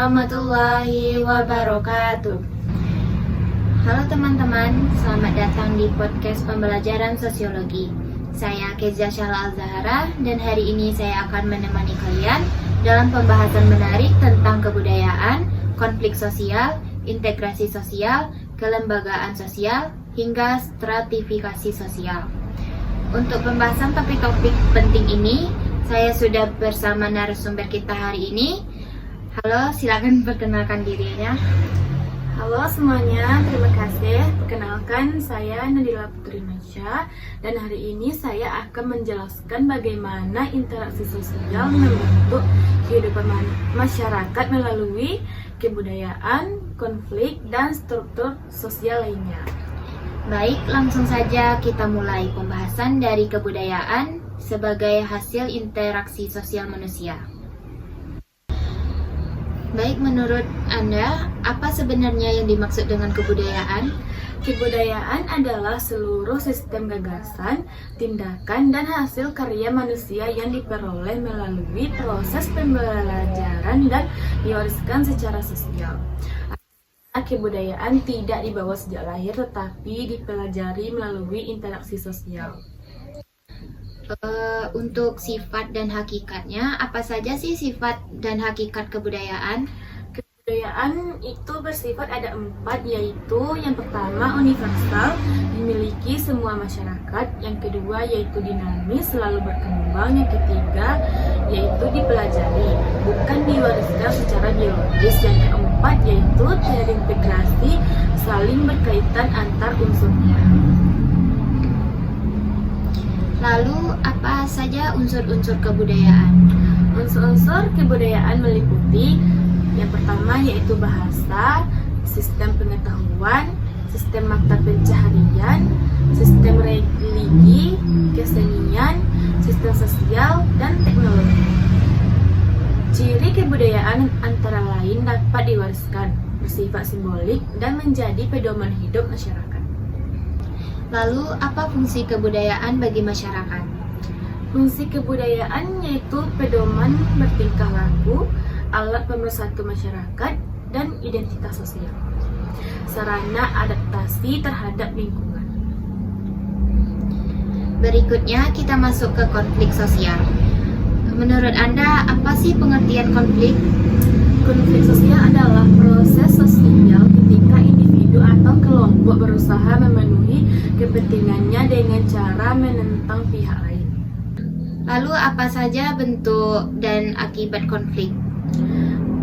warahmatullahi wabarakatuh. Halo teman-teman, selamat datang di podcast pembelajaran sosiologi. Saya Kezia Syahla Al-Zahra dan hari ini saya akan menemani kalian dalam pembahasan menarik tentang kebudayaan, konflik sosial, integrasi sosial, kelembagaan sosial, hingga stratifikasi sosial. Untuk pembahasan topik-topik penting ini, saya sudah bersama narasumber kita hari ini. Halo, silakan perkenalkan dirinya. Halo semuanya, terima kasih. Perkenalkan, saya Nadila Putri Masya dan hari ini saya akan menjelaskan bagaimana interaksi sosial membentuk kehidupan masyarakat melalui kebudayaan, konflik, dan struktur sosial lainnya. Baik, langsung saja kita mulai pembahasan dari kebudayaan sebagai hasil interaksi sosial manusia. Baik, menurut Anda, apa sebenarnya yang dimaksud dengan kebudayaan? Kebudayaan adalah seluruh sistem gagasan, tindakan, dan hasil karya manusia yang diperoleh melalui proses pembelajaran dan diwariskan secara sosial. Kebudayaan tidak dibawa sejak lahir tetapi dipelajari melalui interaksi sosial. Untuk sifat dan hakikatnya, apa saja sih sifat dan hakikat kebudayaan? Kebudayaan itu bersifat ada 4, yaitu yang pertama universal, dimiliki semua masyarakat. Yang kedua yaitu dinamis, selalu berkembang. Yang ketiga yaitu dipelajari, bukan diwariskan secara biologis. Yang keempat yaitu terintegrasi, saling berkaitan antar unsurnya. Lalu, apa saja unsur-unsur kebudayaan? Unsur-unsur kebudayaan meliputi yang pertama yaitu bahasa, sistem pengetahuan, sistem mata pencaharian, sistem religi, kesenian, sistem sosial, dan teknologi. Ciri kebudayaan antara lain dapat diwariskan, bersifat simbolik, dan menjadi pedoman hidup masyarakat. Lalu, apa fungsi kebudayaan bagi masyarakat? Fungsi kebudayaan yaitu pedoman bertingkah laku, alat pemersatu masyarakat, dan identitas sosial. Sarana adaptasi terhadap lingkungan. Berikutnya, kita masuk ke konflik sosial. Menurut Anda, apa sih pengertian konflik? Konflik sosial adalah proses sosial ketika individu atau kelompok berusaha memenuhi kepentingannya dengan cara menentang pihak lain. Lalu, apa saja bentuk dan akibat konflik?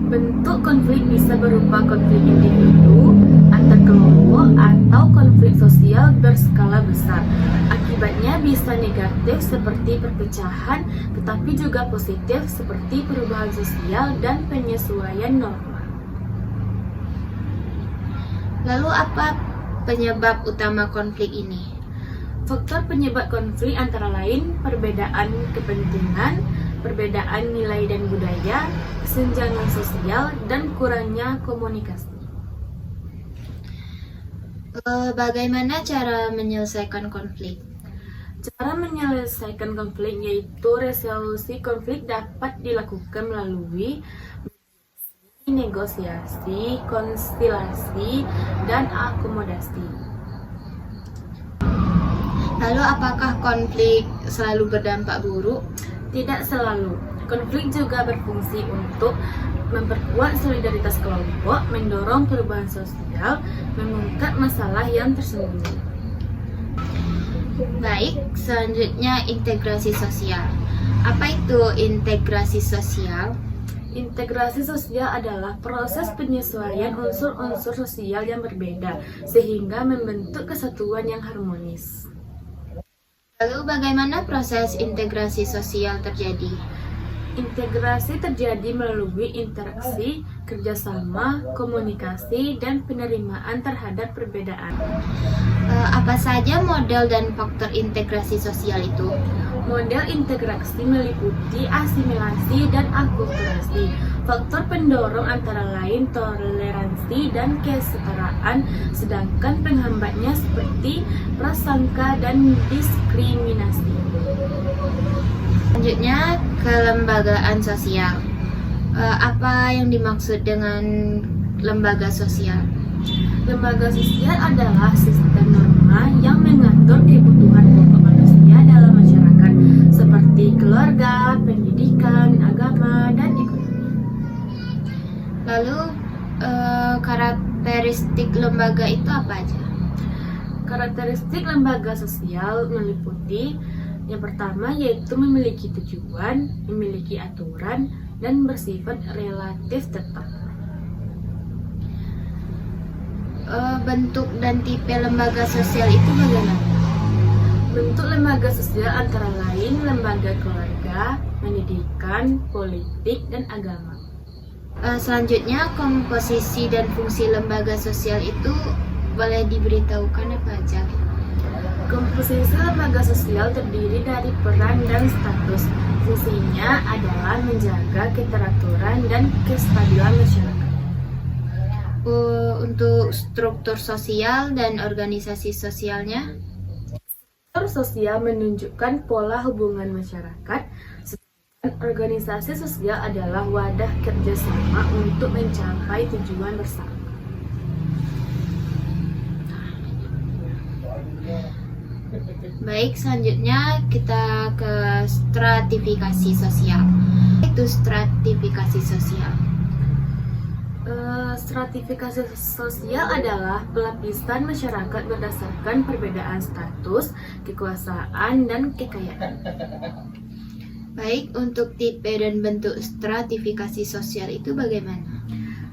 Bentuk konflik bisa berupa konflik individu, antar kelompok, atau konflik sosial berskala besar. Akibatnya bisa negatif seperti perpecahan, tetapi juga positif seperti perubahan sosial dan penyesuaian norma. Lalu, apa penyebab utama konflik ini? Faktor penyebab konflik antara lain perbedaan kepentingan, perbedaan nilai dan budaya, kesenjangan sosial, dan kurangnya komunikasi. Bagaimana cara menyelesaikan konflik? Cara menyelesaikan konflik yaitu resolusi konflik dapat dilakukan melalui negosiasi, konstilasi, dan akomodasi. Lalu, apakah konflik selalu berdampak buruk? Tidak selalu. Konflik juga berfungsi untuk memperkuat solidaritas kelompok, mendorong perubahan sosial, mengungkap masalah yang tersembunyi. Baik, selanjutnya integrasi sosial. Apa itu integrasi sosial? Integrasi sosial adalah proses penyesuaian unsur-unsur sosial yang berbeda sehingga membentuk kesatuan yang harmonis. Lalu, bagaimana proses integrasi sosial terjadi? Integrasi terjadi melalui interaksi, kerjasama, komunikasi, dan penerimaan terhadap perbedaan. Apa saja model dan faktor integrasi sosial itu? Model integrasi meliputi asimilasi dan akulturasi. Faktor pendorong antara lain toleransi dan kesetaraan, sedangkan penghambatnya seperti prasangka dan diskriminasi. Selanjutnya, kelembagaan sosial. Apa yang dimaksud dengan lembaga sosial? Lembaga sosial adalah sistem norma yang mengatur kebutuhan pokok manusia dalam masyarakat seperti keluarga, pendidikan, agama, dan ekonomi. Lalu karakteristik lembaga itu apa aja? Karakteristik lembaga sosial meliputi yang pertama yaitu memiliki tujuan, memiliki aturan, dan bersifat relatif tetap. Bentuk dan tipe lembaga sosial itu bagaimana? Bentuk lembaga sosial antara lain lembaga keluarga, pendidikan, politik, dan agama. Selanjutnya, komposisi dan fungsi lembaga sosial itu boleh diberitahukan apa aja? Komposisi lembaga sosial terdiri dari peran dan status. Fungsinya adalah menjaga keteraturan dan kestabilan masyarakat. Untuk struktur sosial dan organisasi sosialnya, Struktur sosial menunjukkan pola hubungan masyarakat, sedangkan organisasi sosial adalah wadah kerjasama untuk mencapai tujuan bersama. baik, selanjutnya kita ke stratifikasi sosial. Itu stratifikasi sosial. Stratifikasi sosial adalah pelapisan masyarakat berdasarkan perbedaan status, kekuasaan, dan kekayaan. Baik, untuk tipe dan bentuk stratifikasi sosial itu bagaimana?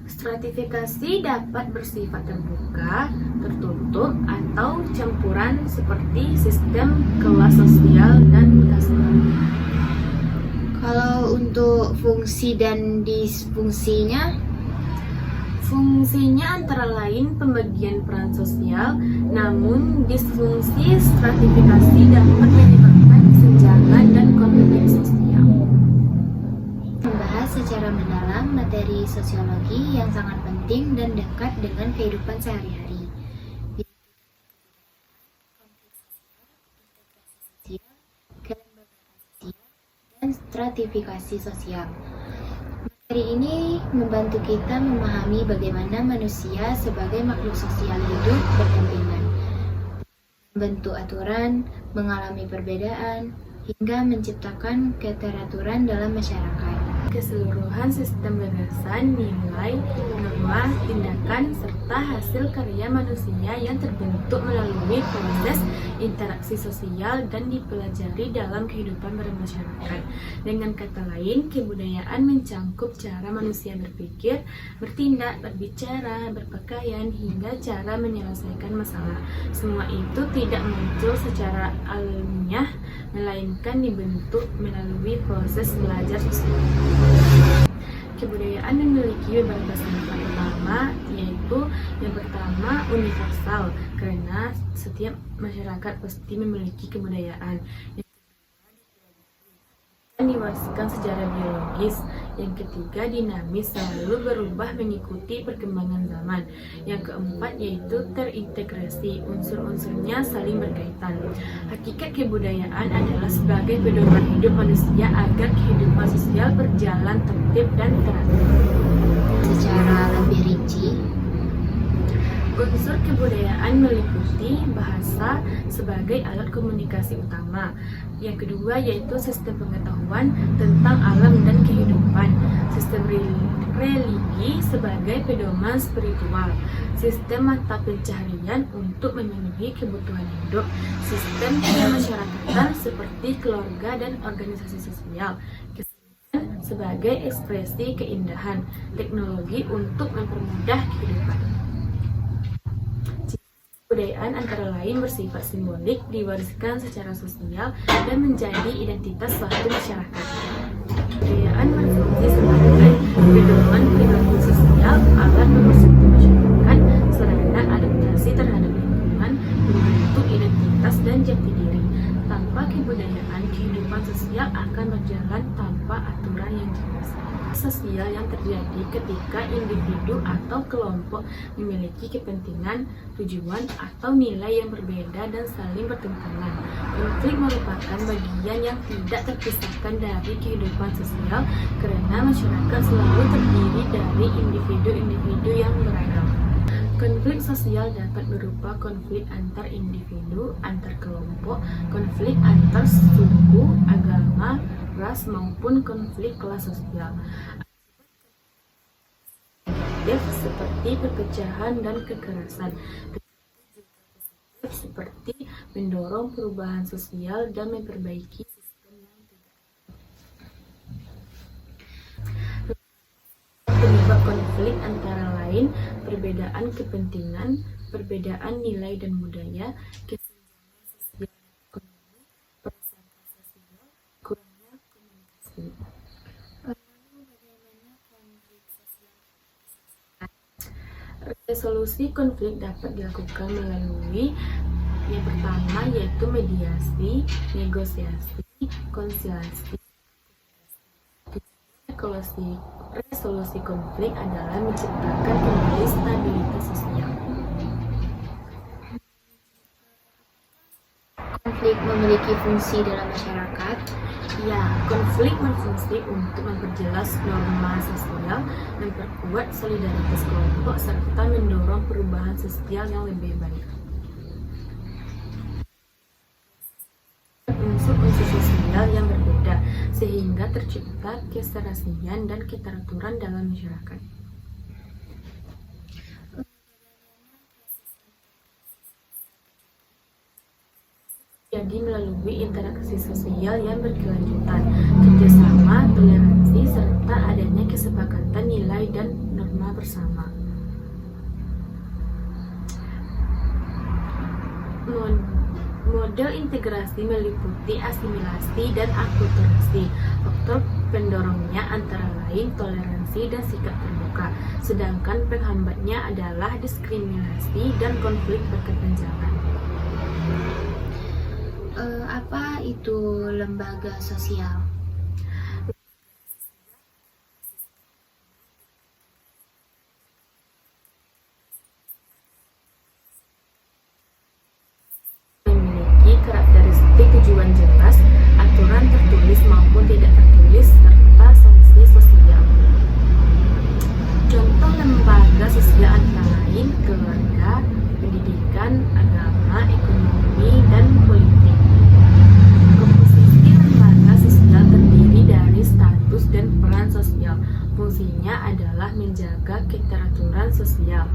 Stratifikasi dapat bersifat terbuka, tertutup, atau campuran seperti sistem kelas sosial dan kasta. Kalau untuk fungsi dan disfungsinya, fungsinya antara lain pembagian peran sosial, namun disfungsi stratifikasi dapat menyebabkan kesenjangan dan konflik sosial. membahas secara mendalam materi sosiologi yang sangat penting dan dekat dengan kehidupan sehari-hari. Dan stratifikasi sosial. Materi ini membantu kita memahami bagaimana manusia sebagai makhluk sosial hidup berdampingan, membentuk aturan, mengalami perbedaan, hingga menciptakan keteraturan dalam masyarakat. Keseluruhan sistem gagasan, nilai, norma, tindakan, serta hasil karya manusia yang terbentuk melalui proses interaksi sosial dan dipelajari dalam kehidupan bermasyarakat. Dengan kata lain, kebudayaan mencangkup cara manusia berpikir, bertindak, berbicara, berpakaian, hingga cara menyelesaikan masalah. Semua itu tidak muncul secara alamiah, melainkan dibentuk melalui proses belajar sosial. Kebudayaan memiliki beberapa sifat utama, yaitu yang pertama universal, karena setiap masyarakat pasti memiliki kebudayaan. Yang diwariskan secara biologis. Yang ketiga dinamis, selalu berubah mengikuti perkembangan zaman. Yang keempat yaitu terintegrasi, unsur-unsurnya saling berkaitan. Hakikat kebudayaan adalah sebagai pedoman hidup manusia agar kehidupan sosial berjalan tertib dan teratur. Secara lebih rinci, Unsur kebudayaan meliputi bahasa sebagai alat komunikasi utama. Yang kedua yaitu sistem pengetahuan tentang alam dan kehidupan. Sistem religi sebagai pedoman spiritual. Sistem mata pencaharian untuk memenuhi kebutuhan hidup. Sistem kemasyarakatan seperti keluarga dan organisasi sosial. Kesenian sebagai ekspresi keindahan. Teknologi untuk mempermudah kehidupan. Kebudayaan antara lain bersifat simbolik, diwariskan secara sosial, dan menjadi identitas suatu masyarakat. Kebudayaan berfungsi sebagai pedoman perilaku sosial, alat pemersatu masyarakat, sarana adaptasi terhadap lingkungan, membentuk identitas dan jati diri. Tanpa kebudayaan, kehidupan sosial akan berjalan tanpa aturan yang jelas. sosial yang terjadi ketika individu atau kelompok memiliki kepentingan, tujuan, atau nilai yang berbeda dan saling bertentangan. Konflik merupakan bagian yang tidak terpisahkan dari kehidupan sosial karena masyarakat selalu terdiri dari individu-individu yang beragam. Konflik sosial dapat berupa konflik antar individu, antar kelompok, konflik antar suku, agama, ras, maupun konflik kelas sosial. Seperti perpecahan dan kekerasan, seperti mendorong perubahan sosial dan memperbaiki sistem yang tidak. Penyebab konflik antara lain perbedaan kepentingan, perbedaan nilai dan budaya, kesenjangan sosial dan ekonomi, prasangka sosial, kurangnya komunikasi. Lalu bagaimana konflik sosial? Resolusi konflik dapat dilakukan melalui yang pertama yaitu mediasi, negosiasi, konsiliasi. Resolusi konflik adalah menciptakan kembali stabilitas sosial. Konflik memiliki fungsi dalam masyarakat. Ya, konflik berfungsi untuk memperjelas norma sosial, memperkuat solidaritas kelompok, serta mendorong perubahan sosial yang lebih baik. Unsur-unsur sosial yang berbeda, sehingga tercipta keserasian dan keteraturan dalam masyarakat. Jadi melalui interaksi sosial yang berkelanjutan, kerjasama, toleransi, serta adanya kesepakatan nilai dan norma bersama. Model integrasi meliputi asimilasi dan akulturasi. Faktor pendorongnya antara lain toleransi dan sikap terbuka, sedangkan penghambatnya adalah diskriminasi dan konflik berkepanjangan. Apa itu lembaga sosial? Memiliki karakteristik tujuan jelas, aturan tertulis maupun tidak tertulis, serta sanksi sosial. Contoh lembaga sosial antara lain keluarga, pendidikan, agama, ekonomi, dan politik. Komposisi lembaga sosial terdiri dari status dan peran sosial. Fungsinya adalah menjaga keteraturan sosial.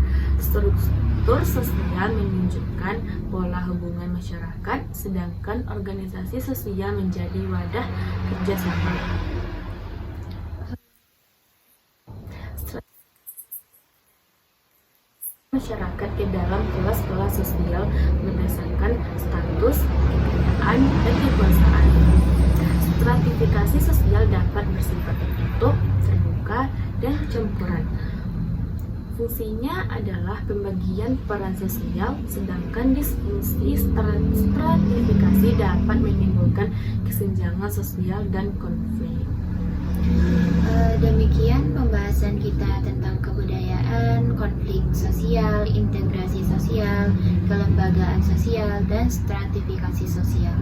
Struktur sosial menunjukkan pola hubungan masyarakat, sedangkan organisasi sosial menjadi wadah kerjasama. Masyarakat ke dalam kelas-kelas sosial berdasarkan status, kekayaan, dan kekuasaan. Stratifikasi sosial dapat bersifat tertutup, terbuka, dan campuran. Fungsinya adalah pembagian peran sosial, sedangkan disfungsi stratifikasi dapat menimbulkan kesenjangan sosial dan konflik. Demikian pembahasan kita tentang kebudayaan, konflik sosial, integrasi sosial, kelembagaan sosial, dan stratifikasi sosial.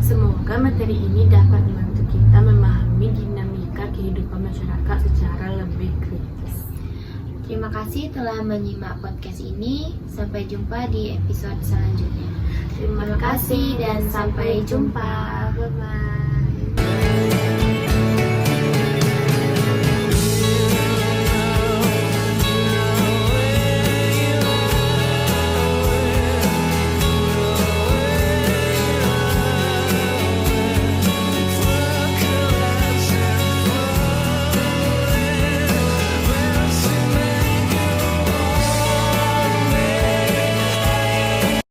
Semoga materi ini dapat membantu kita memahami dinamika kehidupan masyarakat secara lebih kritis. Terima kasih telah menyimak podcast ini. Sampai jumpa di episode selanjutnya. Terima kasih dan sampai jumpa. Bye-bye.